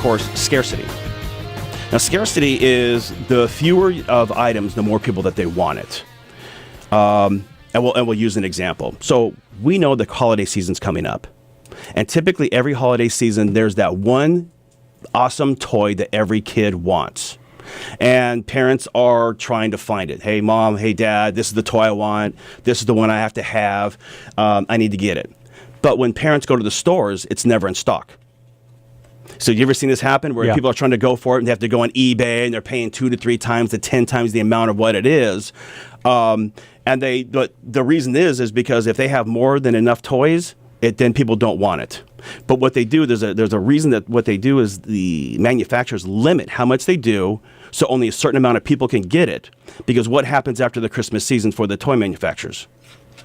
course, scarcity. Now, scarcity is the fewer of items, the more people that they want it. And we'll use an example. So we know the holiday season's coming up. And typically every holiday season, there's that one awesome toy that every kid wants. And parents are trying to find it. Hey, mom, hey, dad, this is the toy I want. This is the one I have to have. I need to get it. But when parents go to the stores, it's never in stock. So you ever seen this happen where people are trying to go for it and they have to go on eBay and they're paying 2 to 3 times to 10 times the amount of what it is. But the reason is because if they have more than enough toys, then people don't want it. But what they do, there's a reason that what they do is the manufacturers limit how much they do, so only a certain amount of people can get it. Because what happens after the Christmas season for the toy manufacturers?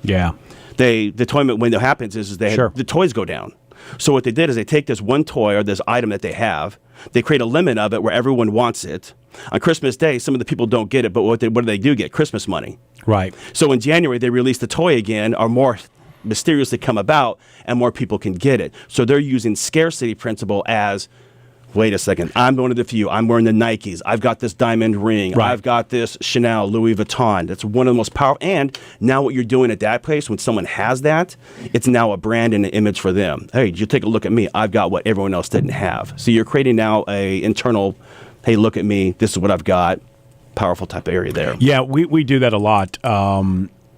Yeah. The toy window happens is the toys go down. So what they did is they take this one toy or this item that they have, they create a limit of it where everyone wants it. On Christmas Day, some of the people don't get it, but what do they do get? Christmas money. Right. So in January, they release the toy again, or more mysteriously come about, and more people can get it. So they're using scarcity principle as, wait a second, I'm one of the few. I'm wearing the Nikes. I've got this diamond ring. Right. I've got this Chanel, Louis Vuitton. That's one of the most powerful. And now what you're doing at that place, when someone has that, it's now a brand and an image for them. Hey, you take a look at me. I've got what everyone else didn't have. So you're creating now a internal, hey, look at me. This is what I've got. Powerful type of area there. Yeah, we do that a lot.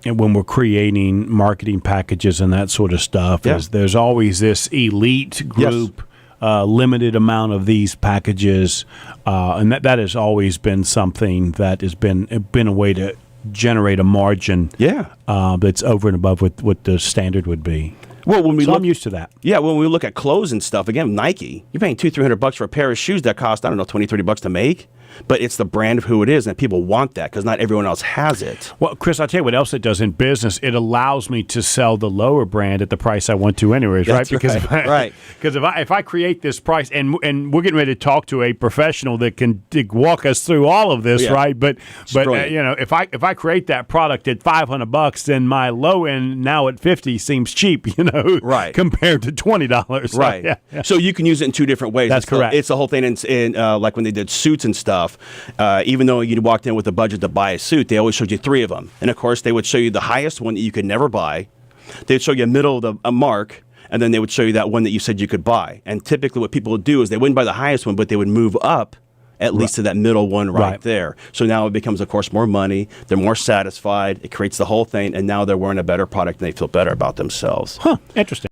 When we're creating marketing packages and that sort of stuff, there's always this elite group, limited amount of these packages, and that has always been something that has been a way to generate a margin that's over and above what the standard would be. Well, I'm used to that. Yeah, when we look at clothes and stuff, again, Nike, you're paying $200-$300 for a pair of shoes that cost, I don't know, $20-$30 to make. But it's the brand of who it is, and people want that because not everyone else has it. Well, Chris, I'll tell you what else it does in business. It allows me to sell the lower brand at the price I want to anyways, right? Because if I create this price, and we're getting ready to talk to a professional that can walk us through all of this, right? But if I create that product at $500, then my low end now at $50 seems cheap, right? Compared to $20, right? Yeah. So you can use it in 2 different ways. That's correct. It's the whole thing in like when they did suits and stuff. Even though you walked in with a budget to buy a suit, they always showed you 3 of them. And, of course, they would show you the highest one that you could never buy. They would show you a middle of a mark, and then they would show you that one that you said you could buy. And typically what people would do is they wouldn't buy the highest one, but they would move up at least to that middle one right there. So now it becomes, of course, more money. They're more satisfied. It creates the whole thing, and now they're wearing a better product, and they feel better about themselves. Interesting.